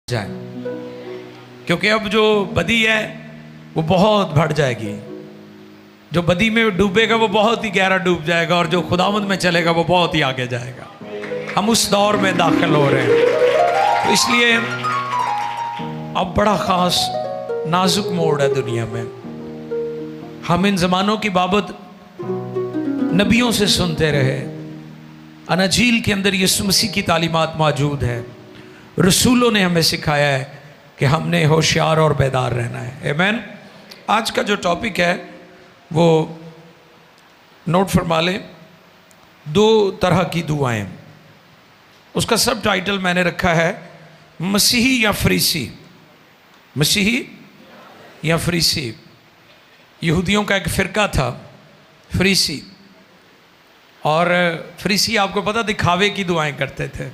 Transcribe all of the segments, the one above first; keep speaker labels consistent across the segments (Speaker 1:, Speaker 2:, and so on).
Speaker 1: जाए, क्योंकि अब जो बदी है वो बहुत बढ़ जाएगी। जो बदी में डूबेगा वो बहुत ही गहरा डूब जाएगा, और जो खुदावंद में चलेगा वो बहुत ही आगे जाएगा। हम उस दौर में दाखिल हो रहे हैं। तो इसलिए अब बड़ा ख़ास नाजुक मोड़ है दुनिया में। हम इन ज़मानों की बाबत नबियों से सुनते रहे, अनाजील के अंदर यीशु मसीह की तालीमात मौजूद है, रसूलों ने हमें सिखाया है कि हमने होशियार और बेदार रहना है। आमीन। आज का जो टॉपिक है वो नोट फरमा लें, 2 तरह की दुआएं। उसका सब टाइटल मैंने रखा है मसीही या फरीसी। मसीही या फरीसी। यहूदियों का एक फ़िरका था फरीसी, और फरीसी आपको पता दिखावे की दुआएं करते थे।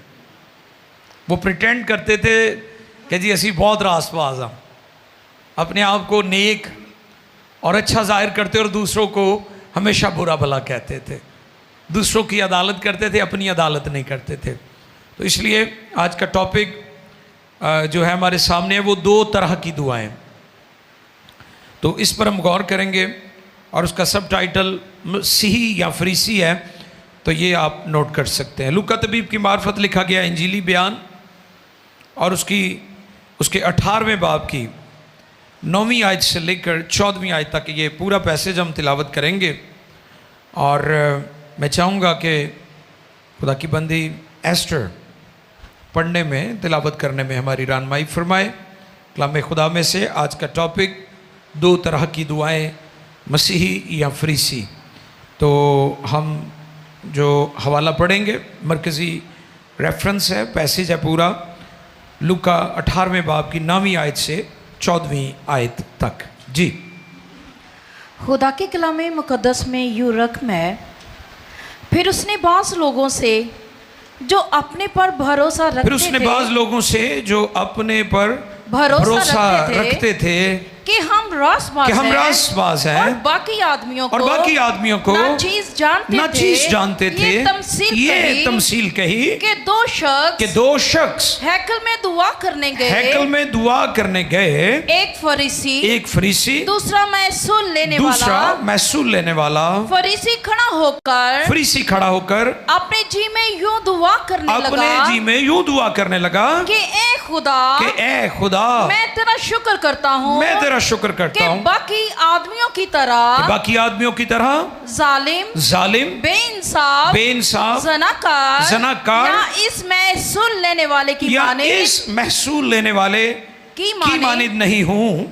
Speaker 1: वो प्रिटेंड करते थे कि जी असी बहुत रासबाज हाँ, अपने आप को नेक और अच्छा जाहिर करते और दूसरों को हमेशा बुरा भला कहते थे। दूसरों की अदालत करते थे, अपनी अदालत नहीं करते थे। तो इसलिए आज का टॉपिक जो है हमारे सामने है वो 2 तरह की दुआएं। तो इस पर हम गौर करेंगे, और उसका सब टाइटल मसीही या फरीसी है। तो ये आप नोट कर सकते हैं। लूका तबीब की मार्फत लिखा गया इंजीली बयान, और उसके 18वें बाब की 9वीं आयत से लेकर 14वीं आयत तक ये पूरा पैसेज हम तिलावत करेंगे। और मैं चाहूँगा कि खुदा की बंदी एस्टर पढ़ने में, तिलावत करने में हमारी रहनुमाई फरमाए। कलाम खुदा में से आज का टॉपिक 2 तरह की दुआएं, मसीही या फरीसी। तो हम जो हवाला पढ़ेंगे, मरकज़ी रेफरेंस है, पैसेज है पूरा लूका 18वें बाब की 9वीं आयत से 14वीं आयत तक। जी।
Speaker 2: खुदा के कलाम मुक़द्दस में यूं रकम है, फिर उसने बाज़ लोगों से जो अपने पर भरोसा रखते थे कि हम रासबाज हैं, और बाकी आदमियों को ना चीज जानते थे
Speaker 1: ये तमसील कही
Speaker 2: कि 2 शख्स हैकल में दुआ करने गए, एक फरीसी दूसरा महसूल लेने वाला। फरीसी खड़ा होकर अपने जी में यूं दुआ करने लगा कि ए खुदा मैं तेरा शुक्र करता हूँ कि बाकी आदमियों की तरह जालिम बेइंसाफ ज़नाकार या इस महसूल लेने वाले की मानिद नहीं हूँ।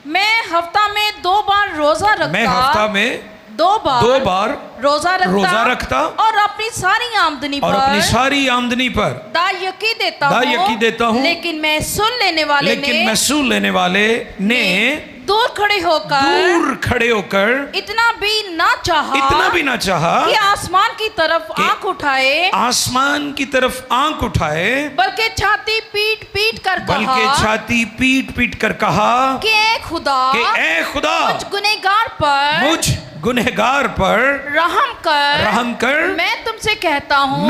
Speaker 2: मैं हफ्ता में 2 बार रोजा रखता, 2 बार रोजा रखता और अपनी सारी आमदनी पर दायकी देता हूँ। लेकिन महसूल लेने वाले ने दूर खड़े होकर इतना भी ना चाहा कि आसमान की तरफ आंख उठाए, बल्कि छाती पीट पीट कर कहा कि ए खुदा मुझ गुनहगार पर रहम कर। मैं तुमसे कहता हूँ,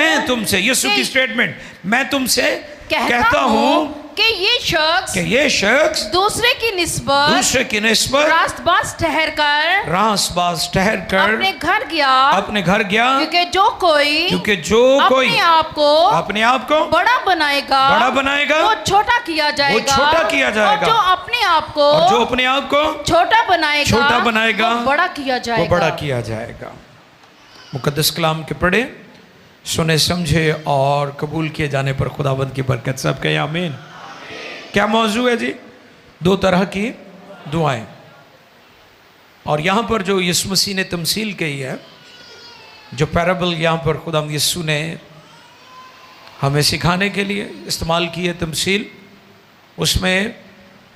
Speaker 2: यीशु की स्टेटमेंट, मैं तुमसे कहता हूँ कि ये शख्स दूसरे की निस्बत रासबाज ठहर कर अपने घर गया, क्योंकि जो कोई अपने आप को बड़ा बनाएगा वो छोटा किया जाएगा, और जो अपने आप को छोटा बनाएगा वो बड़ा किया जाएगा। मुकद्दस कलाम के पढ़े, सुने, समझे और कबूल किए जाने पर खुदावंद की बरकत। सब कहें आमीन। क्या मौजू है जी? 2 तरह की दुआएं। और यहाँ पर जो यीशु मसीह ने तमसील कही है, जो पैराबल यहाँ पर खुदावंद यीशु ने हमें सिखाने के लिए इस्तेमाल की है तमसील, उसमें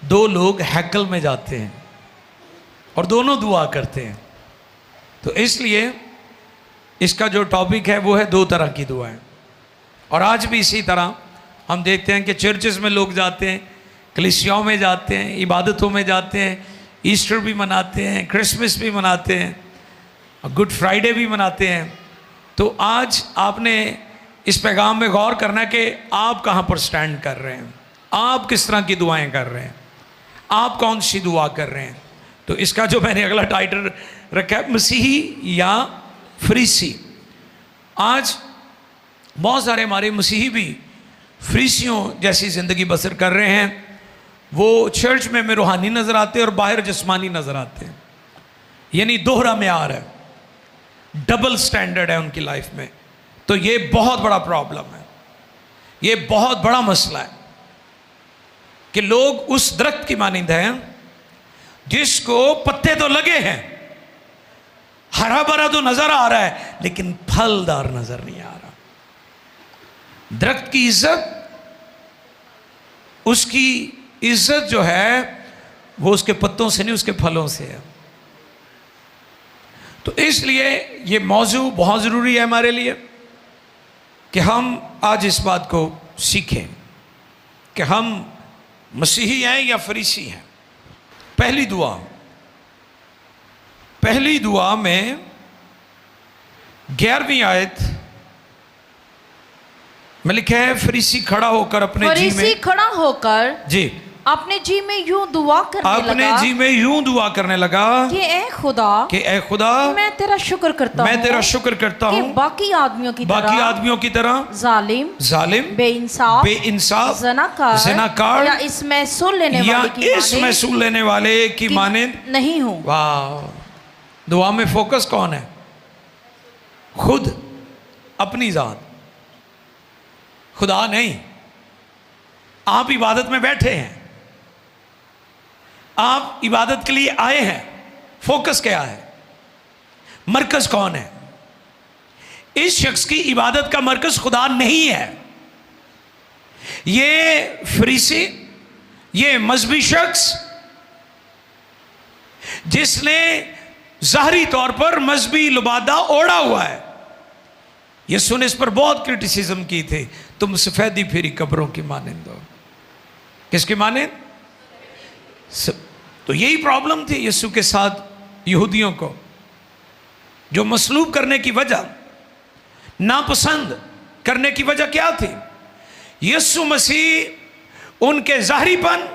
Speaker 2: 2 लोग हैकल में जाते हैं और दोनों दुआ करते हैं। तो इसलिए इसका जो टॉपिक है वो है 2 तरह की दुआएं। और आज भी इसी तरह हम देखते हैं कि चर्चेस में लोग जाते हैं, कलीसियाओं में जाते हैं, इबादतों में जाते हैं, ईस्टर भी मनाते हैं, क्रिसमस भी मनाते हैं, गुड फ्राइडे भी मनाते हैं। तो आज आपने इस पैगाम में गौर करना है कि आप कहाँ पर स्टैंड कर रहे हैं,
Speaker 1: आप किस तरह की दुआएं कर रहे हैं, आप कौन सी दुआ कर रहे हैं। तो इसका जो मैंने अगला टाइटल रखा है, मसीही या फरीसी। आज बहुत सारे हमारे मसीही भी फरीसियों जैसी ज़िंदगी बसर कर रहे हैं। वो चर्च में रूहानी नज़र आते हैं और बाहर जिस्मानी नज़र आते हैं, यानी दोहरा मेयार है, डबल स्टैंडर्ड है उनकी लाइफ में। तो ये बहुत बड़ा प्रॉब्लम है, ये बहुत बड़ा मसला है कि लोग उस दरख्त की मानिंद हैं जिसको पत्ते तो लगे हैं, हरा भरा तो नजर आ रहा है, लेकिन फलदार नजर नहीं आ रहा। दरख्त की इज्जत, उसकी इज्जत जो है वो उसके पत्तों से नहीं, उसके फलों से है। तो इसलिए ये मौजू बहुत ज़रूरी है हमारे लिए कि हम आज इस बात को सीखें कि हम मसीही हैं या फरीसी हैं। पहली दुआ में 11वीं आयत में लिखा है, फरीसी खड़ा होकर अपने जी
Speaker 2: अपने जी में यूं दुआ करने लगा कि ए खुदा मैं तेरा शुक्र करता हूँ बाकी आदमियों की तरह जालिम बेइंसाफ ज़नाकार या इस महसूल लेने वाले की मानिंद नहीं हूँ।
Speaker 1: वाह, दुआ में फोकस कौन है? खुद, अपनी जात, खुदा नहीं। आप इबादत में बैठे हैं, आप इबादत के लिए आए हैं, फोकस क्या है? मरकज कौन है? इस शख्स की इबादत का मरकज खुदा नहीं है। ये फरीसी, ये मजहबी शख्स जिसने ज़ाहरी तौर पर मजहबी लिबादा ओढ़ा हुआ है, यीशु ने इस पर बहुत क्रिटिसिज्म की थी, तुम सफेदी फिरी कब्रों की मानिंद हो। किसकी मानिंद? तो यही प्रॉब्लम थी यीशु के साथ यहूदियों को, जो मसलूब करने की वजह, नापसंद करने की वजह क्या थी? यीशु मसीह उनके ज़ाहरीपन,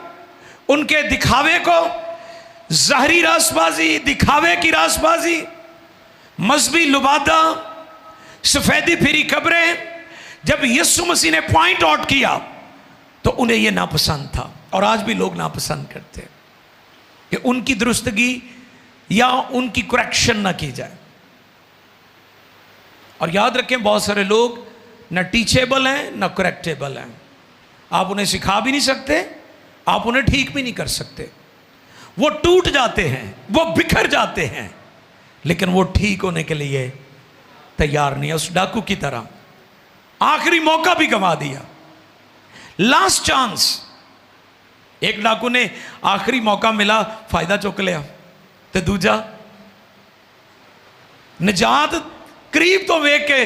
Speaker 1: उनके दिखावे को, ज़ाहरी रासबाजी, दिखावे की रासबाजी, मजहबी लुबादा, सफेदी फिरी कब्रें, जब यीशु मसीह ने पॉइंट आउट किया तो उन्हें यह नापसंद था। और आज भी लोग नापसंद करते हैं कि उनकी दुरुस्तगी या उनकी करेक्शन ना की जाए। और याद रखें, बहुत सारे लोग ना टीचेबल हैं ना करेक्टेबल हैं। आप उन्हें सिखा भी नहीं सकते, आप उन्हें ठीक भी नहीं कर सकते। वो टूट जाते हैं, वो बिखर जाते हैं, लेकिन वो ठीक होने के लिए तैयार नहीं है। उस डाकू की तरह आखिरी मौका भी गंवा दिया, लास्ट चांस। एक डाकू ने आखिरी मौका मिला, फायदा चुक लिया, तो दूजा निजात करीब तो वेख के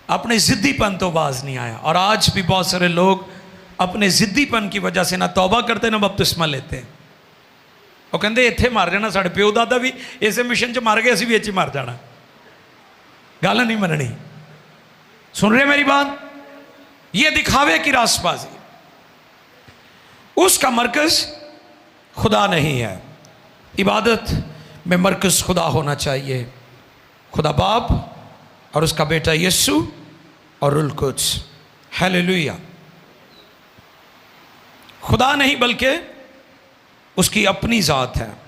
Speaker 1: अपने जिद्दीपन तो बाज नहीं आया। और आज भी बहुत सारे लोग अपने जिद्दीपन की वजह से ना तौबा करते ना बपतिस्मा लेते। वो कहते इत्थे मर जाना, साढ़े प्यो दादा भी इस मिशन च मर गए, असीं भी इत्थे मर जाना। गल नहीं मननी। सुन रहे मेरी बात? ये दिखावे की रासबाजी, उसका मरकज खुदा नहीं है। इबादत में मरकज खुदा होना चाहिए, खुदा बाप और उसका बेटा यीशु और रूह कुद्स। हालेलुया। खुदा नहीं बल्कि उसकी अपनी जात है।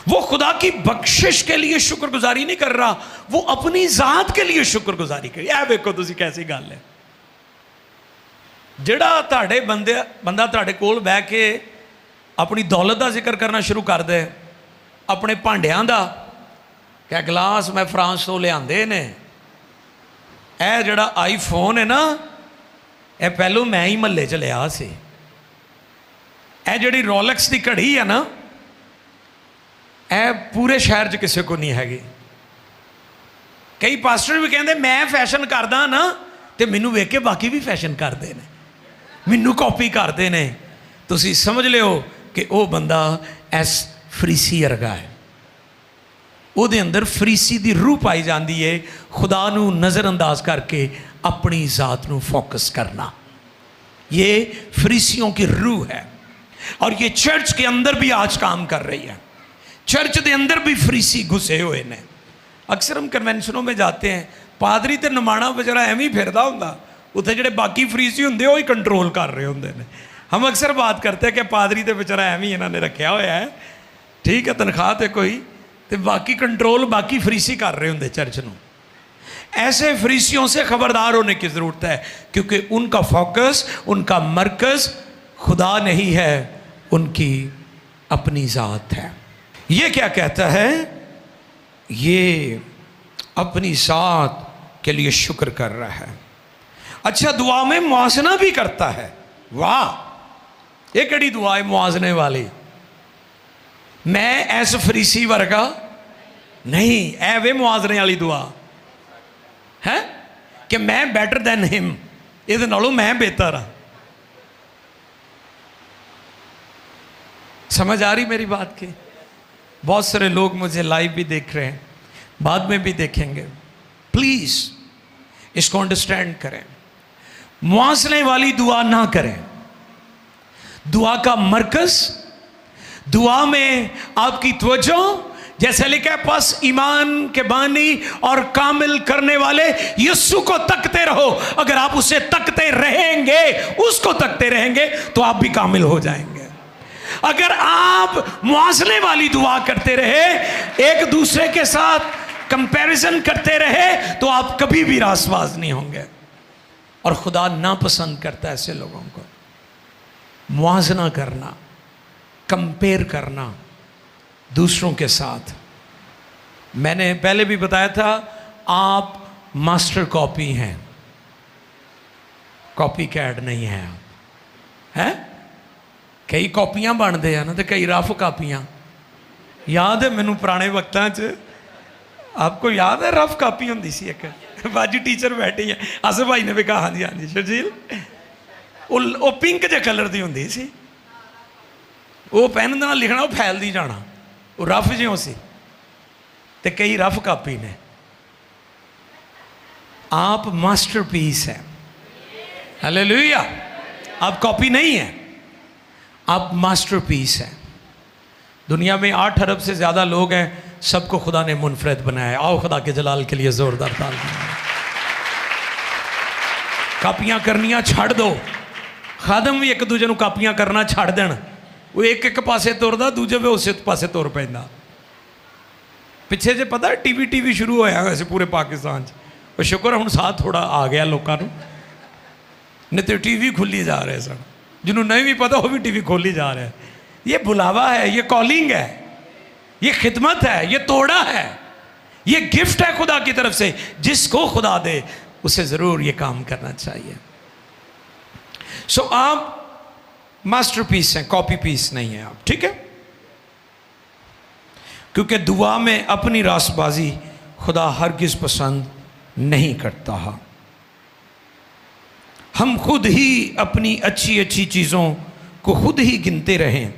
Speaker 1: वो खुदा की बख्शिश के लिए शुक्रगुजारी नहीं कर रहा, वो अपनी जात के लिए शुक्रगुजारी कर। यह देखो तुसी कैसी गल है। जिहड़ा तुहाडे बंदा तुहाडे कोल बह के अपनी दौलत का जिक्र करना शुरू कर दे, अपने भांडियां दा, क्या गिलास मैं फ्रांस तो लियादे ने, यह जिहड़ा आईफोन है ना, यह पहलों मैं ही महल्ले च लिया सी, यह जिहड़ी रोलेक्स की घड़ी है ना, यह पूरे शहर च किसी को नहीं हैगी। कई पास्टर भी कहते मैं फैशन करदा ना, तो मैनू वेख के बाकी भी फैशन करते हैं, मैनू कॉपी करते हैं। तुसी समझ लियो कि वह बंदा एस फरीसी वर्गा है। ਉਹਦੇ अंदर फरीसी की रूह पाई जाती है, खुदा नू नज़रअंदाज करके अपनी जात नू फोकस करना। ये फरीसियों की रूह है और ये चर्च के अंदर भी आज काम कर रही है। चर्च के अंदर भी फरीसी घुसे हुए ने। अक्सर हम कन्वेंशनों में जाते हैं, पादरी तो नमाणा बेचारा एवं ही फिरदा हुंदा, उत्थे जिहड़े बाकी फरीसी हुंदे वो ही कंट्रोल कर रहे होंदे ने। हम अक्सर बात करते हैं कि पादरी तो बेचारा एवं ही इन्होंने रखा हुआ है, ठीक है, तनख्वाह तो कोई, तो बाकी कंट्रोल बाकी फरीसी कर रहे होंगे चर्च नूं। ऐसे फरीसियों से खबरदार होने की ज़रूरत है, क्योंकि उनका फोकस, उनका मरकज़ खुदा नहीं है, उनकी अपनी ज़ात है। ये क्या कहता है? ये अपनी ज़ात के लिए शुक्र कर रहा है। अच्छा, दुआ में मुआजना भी करता है। वाह, ये कड़ी दुआ है मुआजने वाली। मैं ऐस फरीसी वर्गा नहीं, ऐवे मुआजने वाली दुआ है कि मैं बेटर दैन हिम, ये नालों मैं बेहतर हाँ। समझ आ रही मेरी बात की? बहुत सारे लोग मुझे लाइव भी देख रहे हैं, बाद में भी देखेंगे। प्लीज इसको अंडरस्टैंड करें। मुआसने वाली दुआ ना करें। दुआ का मरकज, दुआ में आपकी तवज्जो, जैसे लिखा है, बस ईमान के बानी और कामिल करने वाले यीशु को तकते रहो। अगर आप उसे तकते रहेंगे, उसको तकते रहेंगे, तो आप भी कामिल हो जाएंगे। अगर आप मुआसने वाली दुआ करते रहे, एक दूसरे के साथ कंपैरिजन करते रहे, तो आप कभी भी रासबाज नहीं होंगे। और खुदा नापसंद करता है ऐसे लोगों को। मुआजना करना, कंपेयर करना दूसरों के साथ। मैंने पहले भी बताया था, आप मास्टर कॉपी हैं, कॉपी कैट नहीं हैं आप। हैं कई कॉपियां बनते हैं ना, तो कई रफ कापियां। याद है मैनू पुराने वक्तां च, आपको याद है रफ कापी होंदी सी एक, बाजी टीचर बैठी है, आसिफ भाई ने भी कहा हाँ जी हाँ जी शर्जील, वो पिंक जे कलर की होंदी सी, वो पेन नाल लिखना, वो फैलदी जाना, वो रफ जियों सी। ते कई रफ कापी ने। आप मास्टरपीस हैं। हालेलुया। आप कॉपी नहीं है, आप मास्टरपीस हैं। दुनिया में 8 अरब से ज़्यादा लोग हैं, सबको खुदा ने मुनफरद बनाया है। आओ खुदा के जलाल के लिए ज़ोरदार तालियां। कापियां करनियां छड़ दो। खादम भी एक दूजे को कापियां करना छड़ देन, वो एक एक पासे तुरदा, दूजे वे उस पासे तुर पैंदा। पिछे जे पता है टीवी शुरू होया वैसे पूरे पाकिस्तान च, और शुक्र हुण साथ थोड़ा आ गया लोगों को, नहीं तो टीवी खुली जा रहे सन। जिन्होंने नहीं भी पता वो भी टीवी खोली जा रहे हैं। ये बुलावा है, ये कॉलिंग है, ये खिदमत है, ये तोड़ा है, ये गिफ्ट है खुदा की तरफ से। जिसको खुदा दे उसे ज़रूर ये काम करना चाहिए। सो आप मास्टरपीस हैं, कॉपी पीस नहीं है आप, ठीक है? क्योंकि दुआ में अपनी रासबाजी खुदा हरगिज पसंद नहीं करता। हम खुद ही अपनी अच्छी अच्छी चीज़ों को खुद ही गिनते रहें।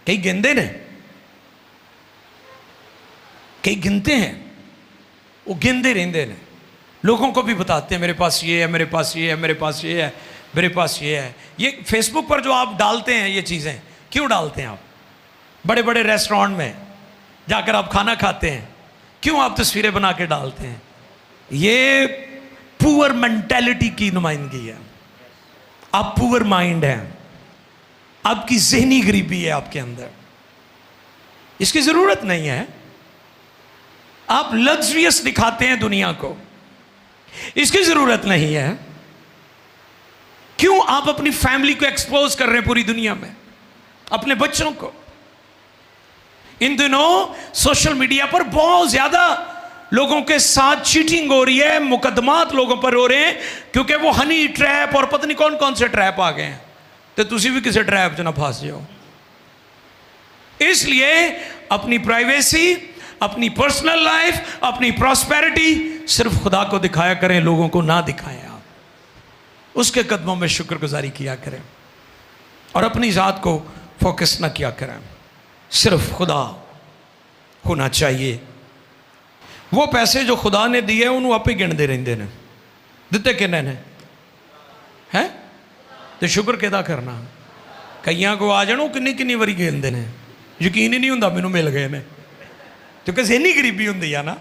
Speaker 1: कई गिनते ने, कई गिनते हैं, वो गिनते रहते हैं। लोगों को भी बताते हैं मेरे पास ये है, मेरे पास ये है, मेरे पास ये है, मेरे पास ये है। ये फेसबुक पर जो आप डालते हैं ये चीज़ें, क्यों डालते हैं आप? बड़े बड़े रेस्टोरेंट में जाकर आप खाना खाते हैं, क्यों आप तस्वीरें बना के डालते हैं? ये पुअर मेंटेलिटी की नुमाइंदगी है। आप पुअर माइंड हैं, आपकी ज़हनी गरीबी है आपके अंदर। इसकी ज़रूरत नहीं है। आप लग्जरियस दिखाते हैं दुनिया को, इसकी ज़रूरत नहीं है। क्यों आप अपनी फैमिली को एक्सपोज कर रहे हैं पूरी दुनिया में, अपने बच्चों को? इन दिनों सोशल मीडिया पर बहुत ज़्यादा लोगों के साथ चीटिंग हो रही है, मुकदमात लोगों पर हो रहे हैं, क्योंकि वो हनी ट्रैप और पता नहीं कौन कौन से ट्रैप आ गए हैं। तो तुसी भी किसी ट्रैप च ना फंस जाओ। इसलिए अपनी प्राइवेसी, अपनी पर्सनल लाइफ, अपनी प्रॉस्पेरिटी सिर्फ खुदा को दिखाया करें, लोगों को ना दिखाएं। आप उसके कदमों में शुक्रगुजारी किया करें और अपनी ज़ात को फोकस ना किया करें। सिर्फ खुदा होना चाहिए। वो पैसे जो खुदा ने दिए उन्होंने आप ही गिनते रहते हैं। दिते किन्ने ने? हैं? तो शुक्र किहदा करना। कईयां को आ जाणो किन्नी किन्नी वारी खेलते हैं, यकीन ही नहीं होंदा मैनू मिल गए ने, क्योंकि ज़हनी गरीबी होंदी है ना,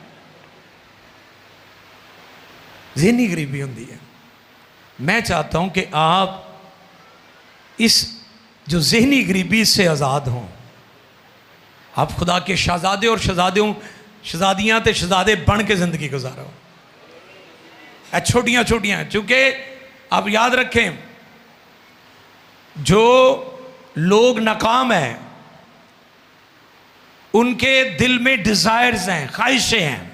Speaker 1: ज़हनी गरीबी होंदी है। मैं चाहता हूं कि आप इस जो ज़हनी गरीबी से आज़ाद हों, आप खुदा के शहजादे और शहजादियाँ तो शहजादे बन के ज़िंदगी गुजारो। छोटियाँ छोटियाँ, चूँकि आप याद रखें जो लोग नाकाम हैं उनके दिल में डिज़ायर्स हैं, ख्वाहिशें हैं,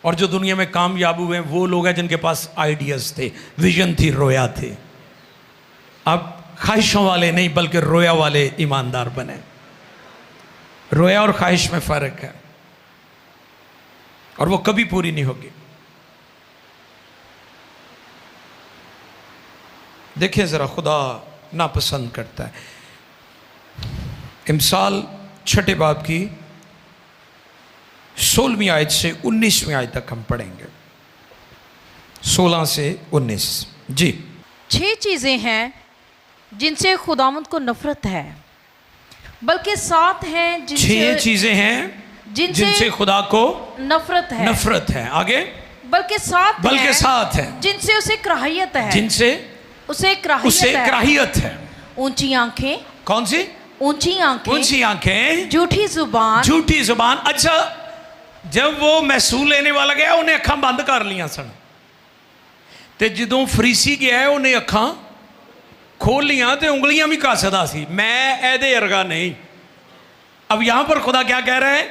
Speaker 1: और जो दुनिया में कामयाब हुए हैं वो लोग हैं जिनके पास आइडियाज़ थे, विजन थी, रोया थे। अब ख्वाहिशों वाले नहीं बल्कि रोया वाले ईमानदार बने। रोया और ख्वाहिश में फ़र्क है और वो कभी पूरी नहीं होगी। देखिए ज़रा, खुदा नापसंद करता है। इमसाल 6 बाब की 16वीं आयत से 19वीं आयत तक हम पढ़ेंगे, 16 से 19 जी।
Speaker 2: 6 चीज़ें हैं जिनसे खुदावंद को नफरत है, बल्कि 7 हैं जिनसे
Speaker 1: 6 चीज़ें हैं जिनसे खुदा को नफरत है। आगे
Speaker 2: बल्कि 7
Speaker 1: है
Speaker 2: जिनसे उसे कराहियत है,
Speaker 1: जिनसे उसे कराहियत है।
Speaker 2: ऊंची आंखें।
Speaker 1: कौन सी? ऊंची आंखें,
Speaker 2: झूठी जुबान।
Speaker 1: अच्छा, जब वो महसूल लेने वाला गया उन्हें अखा बंद कर लिया सन, ते जदों फरीसी गया उन्हें अखा खोल लिया तो उंगलियां भी कसदा सी, मैं एदे अर्गा नहीं। अब यहां पर खुदा क्या कह रहा है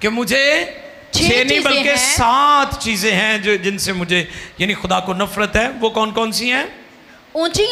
Speaker 1: कि मुझे 6 नहीं बल्कि 7 चीजें हैं जो जिनसे मुझे यानी खुदा को नफरत है। वो कौन कौन सी हैं?
Speaker 2: ऊंची